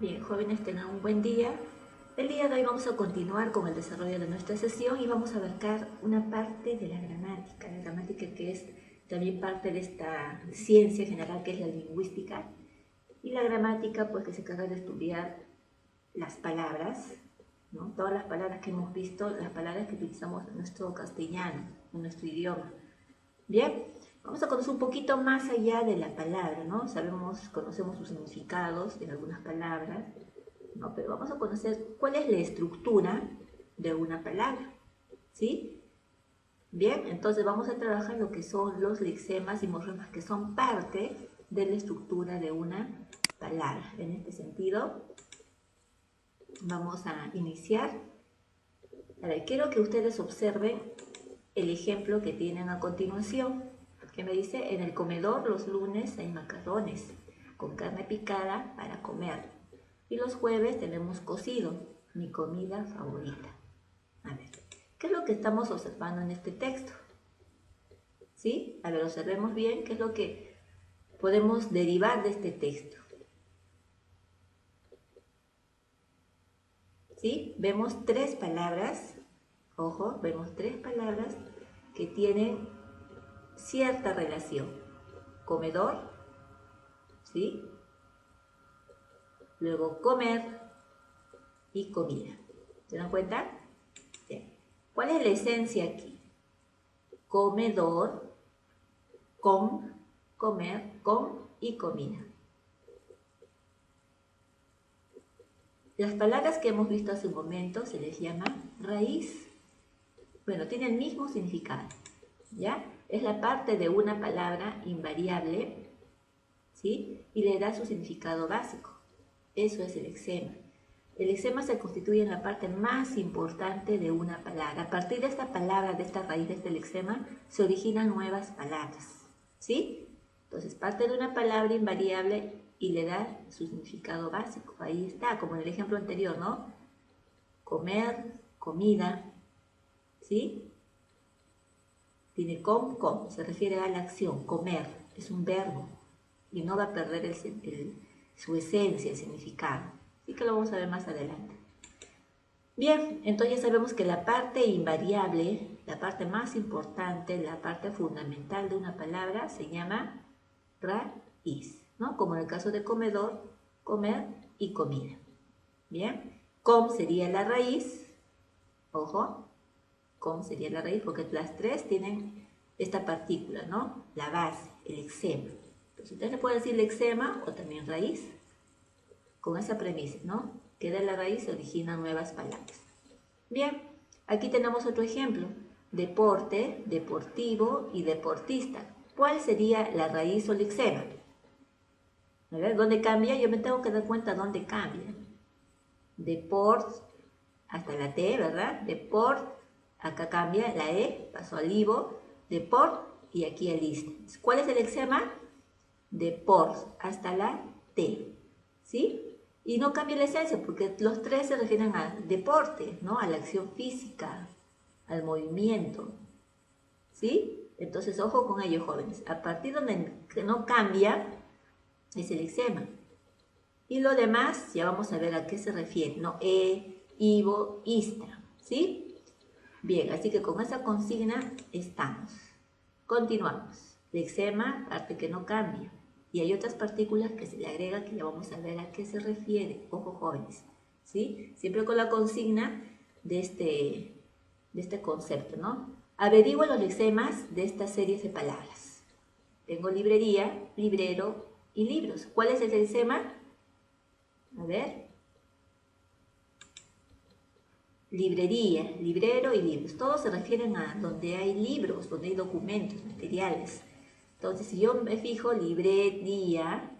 Bien, jóvenes, tengan un buen día. El día de hoy vamos a continuar con el desarrollo de nuestra sesión y vamos a abarcar una parte de la gramática que es también parte de esta ciencia general que es la lingüística. Y la gramática, pues que se encarga de estudiar las palabras, ¿no? Todas las palabras que hemos visto, las palabras que utilizamos en nuestro castellano, en nuestro idioma. Bien, vamos a conocer un poquito más allá de la palabra, ¿no? Conocemos sus significados de algunas palabras, ¿no? Pero vamos a conocer cuál es la estructura de una palabra, ¿sí? Bien, entonces vamos a trabajar lo que son los lexemas y morfemas que son parte de la estructura de una palabra. En este sentido, vamos a iniciar. A ver, quiero que ustedes observen el ejemplo que tienen a continuación, que me dice: en el comedor los lunes hay macarrones con carne picada para comer y los jueves tenemos cocido, mi comida favorita. A ver, ¿qué es lo que estamos observando en este texto? ¿Sí? A ver, observemos bien qué es lo que podemos derivar de este texto. ¿Sí? Vemos tres palabras, ojo, vemos tres palabras que tienen cierta relación. Comedor, ¿sí? Luego comer y comida. ¿Se dan cuenta? Bien. ¿Cuál es la esencia aquí? Comedor, con, comer, con y comida. Las palabras que hemos visto hace un momento se les llama raíz. Bueno, tiene el mismo significado, ¿ya? Es la parte de una palabra invariable, ¿sí? Y le da su significado básico. Eso es el lexema. El lexema se constituye en la parte más importante de una palabra. A partir de esta palabra, de esta raíz de este lexema, se originan nuevas palabras, ¿sí? Entonces, parte de una palabra invariable y le da su significado básico. Ahí está, como en el ejemplo anterior, ¿no? Comer, comida, ¿sí? Tiene con, se refiere a la acción. Comer es un verbo y no va a perder su esencia, el significado. Así que lo vamos a ver más adelante. Bien, entonces ya sabemos que la parte invariable, la parte más importante, la parte fundamental de una palabra se llama raíz, ¿no? Como en el caso de comedor, comer y comida. Bien, com sería la raíz, ojo, com sería la raíz porque las tres tienen esta partícula, ¿no? La base, el lexema. Entonces ustedes le pueden decir lexema o también raíz, con esa premisa, ¿no? Que de la raíz se originan nuevas palabras. Bien, aquí tenemos otro ejemplo. Deporte, deportivo y deportista. ¿Cuál sería la raíz o lexema? A ver, ¿dónde cambia? Yo me tengo que dar cuenta dónde cambia. Deport, hasta la T, ¿verdad? Deport, acá cambia, la E, pasó al ivo, deport y aquí al ist. ¿Cuál es el lexema? Deport, hasta la T, ¿sí? Y no cambia la esencia porque los tres se refieren al deporte, ¿no? A la acción física, al movimiento, ¿sí? Entonces, ojo con ello, jóvenes. A partir donde no cambia, es el lexema. Y lo demás, ya vamos a ver a qué se refiere, ¿no? Ivo, istra, ¿sí? Bien, así que con esa consigna estamos. Continuamos. Lexema, parte que no cambia. Y hay otras partículas que se le agrega que ya vamos a ver a qué se refiere. Ojo, jóvenes, ¿sí? Siempre con la consigna de este concepto, ¿no? Averigua los lexemas de estas series de palabras. Tengo librería, librero y libros. ¿Cuál es el lexema? A ver. Librería, librero y libros. Todos se refieren a donde hay libros, donde hay documentos, materiales. Entonces, si yo me fijo, librería,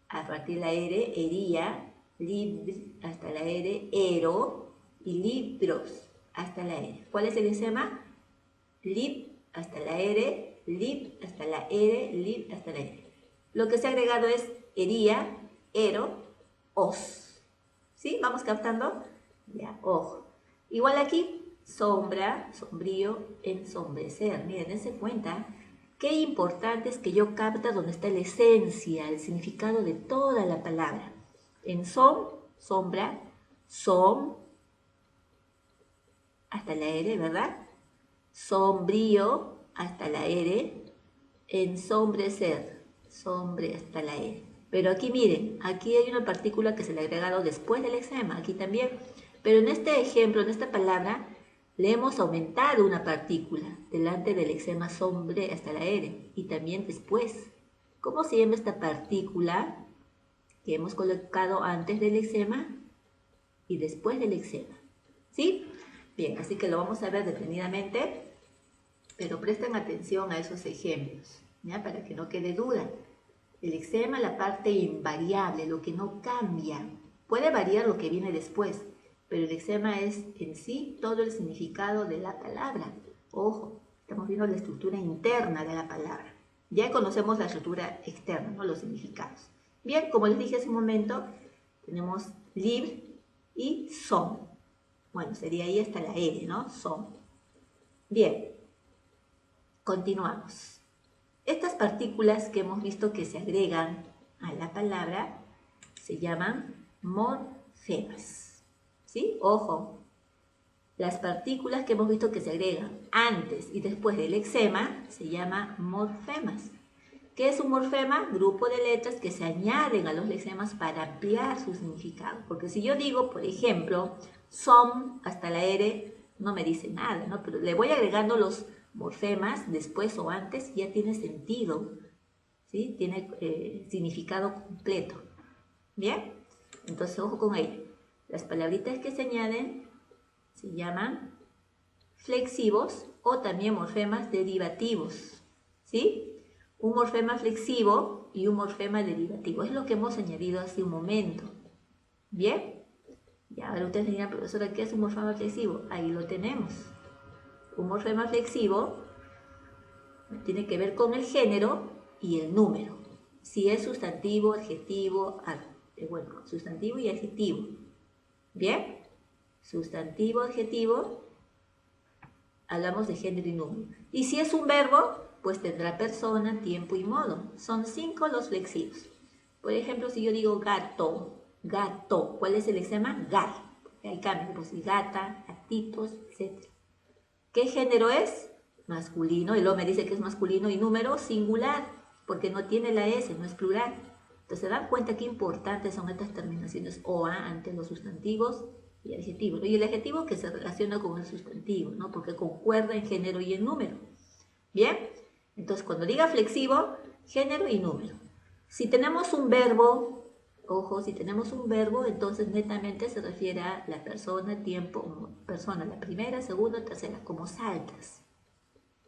a partir de la R, ería, hasta la R, ero, y libros, hasta la R. ¿Cuál es el lexema? Lib, hasta la R, lib, hasta la R, lib, hasta la R. Lo que se ha agregado es ería, ero, os. ¿Sí? ¿Vamos captando? Ya, ojo. Igual aquí, sombra, sombrío, ensombrecer. Miren, dense cuenta. Qué importante es que yo capta donde está la esencia, el significado de toda la palabra. En sombra, som, hasta la R, ¿verdad? Sombrío, hasta la R. Ensombrecer, sombre hasta la R. Pero aquí miren, aquí hay una partícula que se le ha agregado después del lexema, aquí también. Pero en este ejemplo, en esta palabra, le hemos aumentado una partícula delante del lexema sombre hasta la R y también después. ¿Cómo se llama esta partícula que hemos colocado antes del lexema y después del lexema? ¿Sí? Bien, así que lo vamos a ver detenidamente, pero presten atención a esos ejemplos, ¿ya? Para que no quede duda. El lexema, la parte invariable, lo que no cambia. Puede variar lo que viene después, pero el lexema es en sí todo el significado de la palabra. Ojo, estamos viendo la estructura interna de la palabra. Ya conocemos la estructura externa, ¿no? Los significados. Bien, como les dije hace un momento, tenemos libre y son. Bueno, sería ahí hasta la R, ¿no? Son. Bien, continuamos. Estas partículas que hemos visto que se agregan a la palabra se llaman morfemas. ¿Sí? Ojo, las partículas que hemos visto que se agregan antes y después del lexema se llama morfemas. ¿Qué es un morfema? Grupo de letras que se añaden a los lexemas para ampliar su significado. Porque si yo digo, por ejemplo, som hasta la R, no me dice nada, ¿no? Pero le voy agregando los morfemas después o antes, ya tiene sentido, ¿sí? Tiene significado completo. ¿Bien? Entonces, ojo con ello. Las palabritas que se añaden se llaman flexivos o también morfemas derivativos, ¿sí? Un morfema flexivo y un morfema derivativo. Es lo que hemos añadido hace un momento. ¿Bien? Ya, ahora ustedes dirán, profesora, ¿qué es un morfema flexivo? Ahí lo tenemos. Un morfema flexivo tiene que ver con el género y el número. Si es sustantivo, adjetivo, bueno, sustantivo y adjetivo. ¿Bien? Sustantivo, adjetivo, hablamos de género y número. Y si es un verbo, pues tendrá persona, tiempo y modo. Son 5 los flexivos. Por ejemplo, si yo digo gato, gato, ¿cuál es el lexema? Gar. Hay cambios, pues gata, gatitos, etc. ¿Qué género es? Masculino. El hombre dice que es masculino y número singular, porque no tiene la S, no es plural. Entonces se dan cuenta qué importantes son estas terminaciones OA ante los sustantivos y adjetivos, ¿no? Y el adjetivo que se relaciona con el sustantivo, ¿no? Porque concuerda en género y en número. ¿Bien? Entonces, cuando diga flexivo, género y número. Si tenemos un verbo, ojo, si tenemos un verbo, entonces netamente se refiere a la persona, tiempo, persona, la primera, segunda, tercera, como saltas,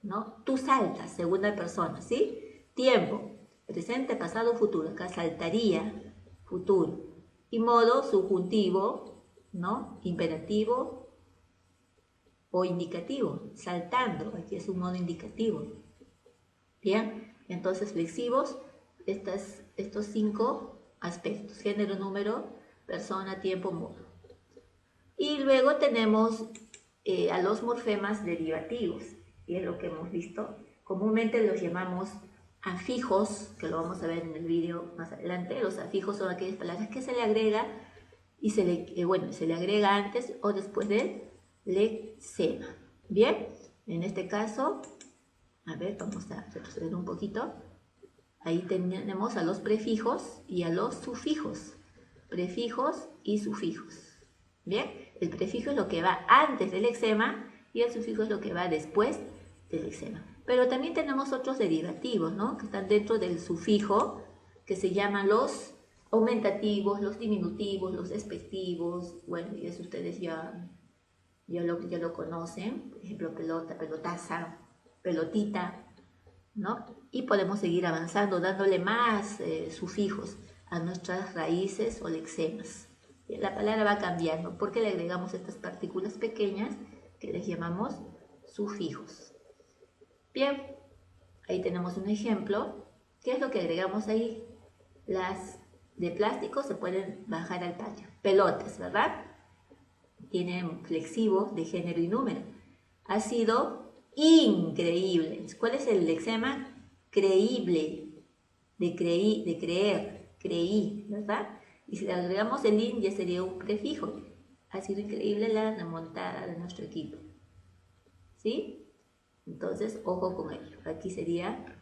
¿no? Tú saltas, segunda persona, ¿sí? Tiempo, presente, pasado, futuro. Acá saltaría, futuro. Y modo, subjuntivo, ¿no? Imperativo o indicativo, saltando, aquí es un modo indicativo. Bien, entonces flexivos, estos 5 aspectos, género, número, persona, tiempo, modo. Y luego tenemos a los morfemas derivativos, y es lo que hemos visto. Comúnmente los llamamos afijos, que lo vamos a ver en el vídeo más adelante. Los afijos son aquellas palabras que se le agrega y se le agrega antes o después del lexema. Bien, en este caso, a ver, vamos a retroceder un poquito. Ahí tenemos a los prefijos y a los sufijos. Prefijos y sufijos. Bien, el prefijo es lo que va antes del lexema y el sufijo es lo que va después del lexema. Pero también tenemos otros derivativos, ¿no? Que están dentro del sufijo, que se llaman los aumentativos, los diminutivos, los despectivos. Bueno, y eso ustedes ya lo conocen. Por ejemplo, pelota, pelotaza, pelotita, ¿no? Y podemos seguir avanzando, dándole más sufijos a nuestras raíces o lexemas. La palabra va cambiando porque le agregamos estas partículas pequeñas que les llamamos sufijos. Bien, ahí tenemos un ejemplo. ¿Qué es lo que agregamos ahí? Las de plástico se pueden bajar al patio. Pelotas, ¿verdad? Tienen flexivo de género y número. Ha sido increíble. ¿Cuál es el lexema? Creíble. De creer, creí, ¿verdad? Y si le agregamos el in, ya sería un prefijo. Ha sido increíble la remontada de nuestro equipo. ¿Sí? Entonces, ojo con ello. Aquí sería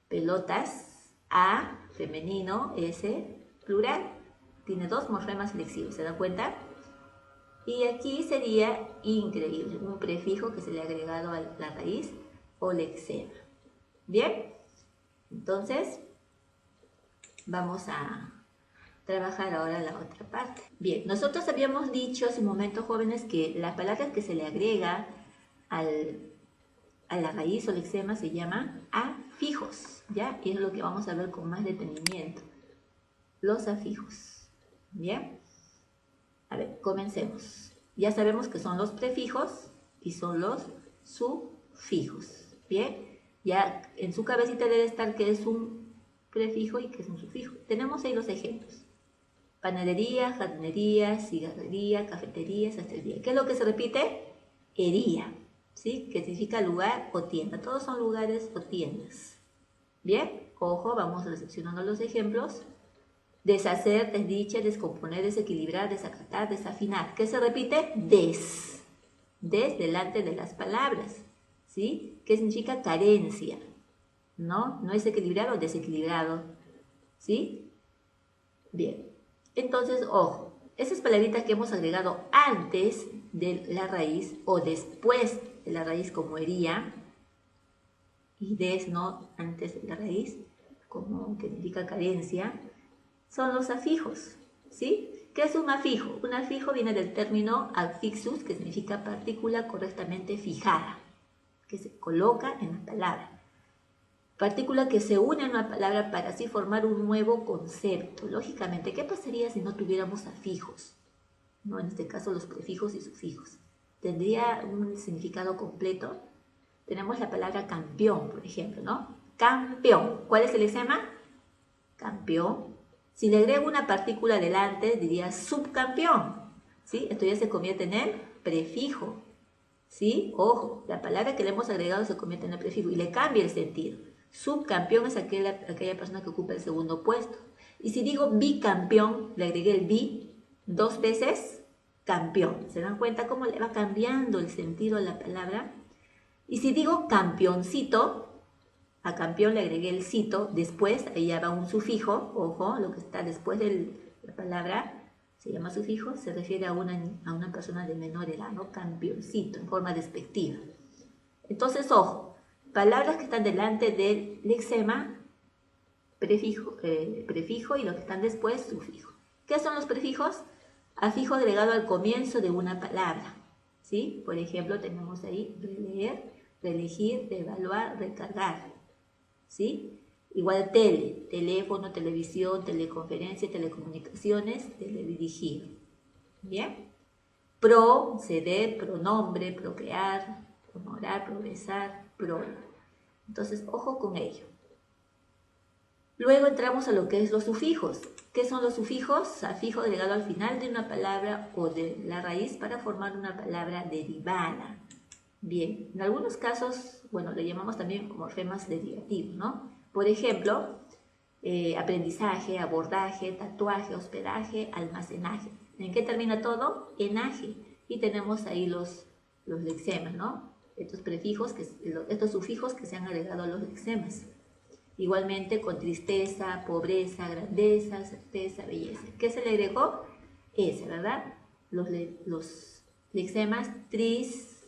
pelotas, A, femenino, S, plural. Tiene dos morfemas flexivos, ¿se dan cuenta? Y aquí sería increíble, un prefijo que se le ha agregado a la raíz o lexema. ¿Bien? Entonces, vamos a trabajar ahora la otra parte. Bien, nosotros habíamos dicho hace un momento, jóvenes, que las palabras que se le agrega a la raíz o lexema se llaman afijos, ¿ya? Y es lo que vamos a ver con más detenimiento. Los afijos, ¿bien? A ver, comencemos. Ya sabemos que son los prefijos y son los sufijos, ¿bien? Ya en su cabecita debe estar qué es un prefijo y qué es un sufijo. Tenemos ahí los ejemplos. Panadería, jardinería, cigarrería, cafetería, sastrería. ¿Qué es lo que se repite? Ería, ¿sí? Que significa lugar o tienda. Todos son lugares o tiendas. Bien, ojo, vamos recepcionando los ejemplos. Deshacer, desdicha, descomponer, desequilibrar, desacatar, desafinar. ¿Qué se repite? Des. Des delante de las palabras. ¿Sí? ¿Qué significa carencia? ¿No? No es equilibrado o desequilibrado. ¿Sí? Bien. Entonces, ojo. Esas palabritas que hemos agregado antes de la raíz o después de la raíz como hería y des, no antes de la raíz, como que significa carencia, son los afijos, ¿sí? ¿Qué es un afijo? Un afijo viene del término affixus, que significa partícula correctamente fijada, que se coloca en la palabra. Partícula que se une a una palabra para así formar un nuevo concepto. Lógicamente, ¿qué pasaría si no tuviéramos afijos? No, en este caso los prefijos y sufijos. ¿Tendría un significado completo? Tenemos la palabra campeón, por ejemplo, ¿no? Campeón. ¿Cuál es el lexema? Campeón. Si le agrego una partícula delante, diría subcampeón, ¿sí? Esto ya se convierte en el prefijo, ¿sí? Ojo, la palabra que le hemos agregado se convierte en el prefijo y le cambia el sentido. Subcampeón es aquella persona que ocupa el segundo puesto. Y si digo bicampeón, le agregué el bi dos veces, campeón. ¿Se dan cuenta cómo le va cambiando el sentido a la palabra? Y si digo campeoncito, a campeón le agregué el cito, después, ahí ya va un sufijo, ojo, lo que está después de la palabra se llama sufijo, se refiere a una persona de menor edad, ¿no? Campeoncito, en forma despectiva. Entonces, ojo, palabras que están delante del lexema, prefijo y los que están después, sufijo. ¿Qué son los prefijos? Afijo agregado al comienzo de una palabra, ¿sí? Por ejemplo, tenemos ahí releer, reelegir, reevaluar, recargar. ¿Sí? Igual tele, teléfono, televisión, teleconferencia, telecomunicaciones, teledirigir. ¿Bien? Pro, ceder, pronombre, procrear, promorar, progresar, pro. Entonces, ojo con ello. Luego entramos a lo que es los sufijos. ¿Qué son los sufijos? Afijo agregado al final de una palabra o de la raíz para formar una palabra derivada. Bien, en algunos casos, bueno, le llamamos también morfemas derivativos, ¿no? Por ejemplo, aprendizaje, abordaje, tatuaje, hospedaje, almacenaje. ¿En qué termina todo? Enaje. Y tenemos ahí los lexemas, ¿no? Estos prefijos, estos sufijos que se han agregado a los lexemas. Igualmente con tristeza, pobreza, grandeza, certeza, belleza. ¿Qué se le agregó? Ese, ¿verdad? Los lexemas tris,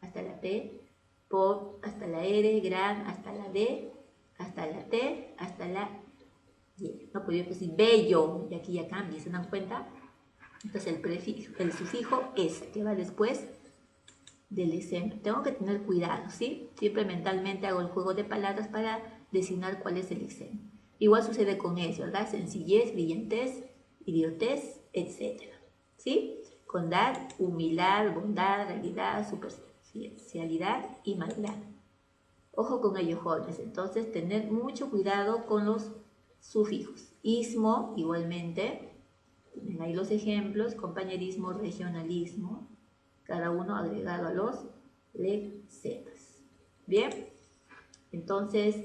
hasta la P, pop, hasta la R, gran, hasta la D, hasta la T, hasta la Y. No podía decir bello, y aquí ya cambia, ¿se dan cuenta? Entonces el sufijo es, que va después del lexema. Tengo que tener cuidado, ¿sí? Siempre mentalmente hago el juego de palabras para designar cuál es el lexema. Igual sucede con eso, ¿verdad? Sencillez, brillantez, idiotez, etc. ¿Sí? Condad, humildad, bondad, realidad, superficialidad y maldad. Ojo con ellos, jóvenes. Entonces, tener mucho cuidado con los sufijos. Ismo, igualmente. Tienen ahí los ejemplos. Compañerismo, regionalismo. Cada uno agregado a los lexemas. Bien. Entonces,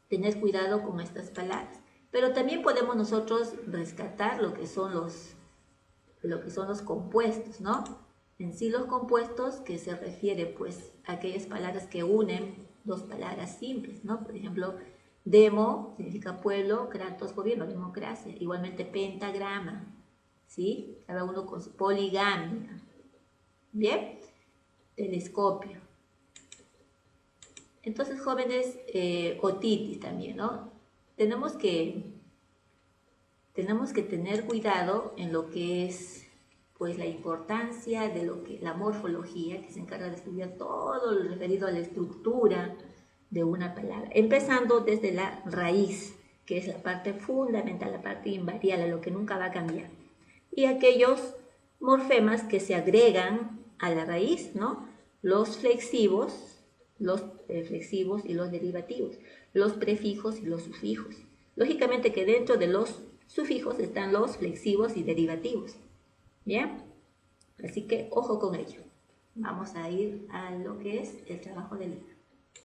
tener cuidado con estas palabras. Pero también podemos nosotros rescatar lo que son los compuestos, ¿no? En sí los compuestos, que se refiere pues a aquellas palabras que unen dos palabras simples, ¿no? Por ejemplo, demo significa pueblo, kratos, gobierno, democracia. Igualmente pentagrama, ¿sí? Cada uno con su poligamia. Bien, telescopio. Entonces, jóvenes, otitis también, ¿no? Tenemos que tener cuidado en lo que es pues la importancia de lo que la morfología, que se encarga de estudiar todo lo referido a la estructura de una palabra, empezando desde la raíz, que es la parte fundamental, la parte invariable, lo que nunca va a cambiar, y aquellos morfemas que se agregan a la raíz, ¿no? Los flexivos y los derivativos, los prefijos y los sufijos. Lógicamente que dentro de los sufijos están los flexivos y derivativos. ¿Bien? Así que ojo con ello. Vamos a ir a lo que es el trabajo del libro.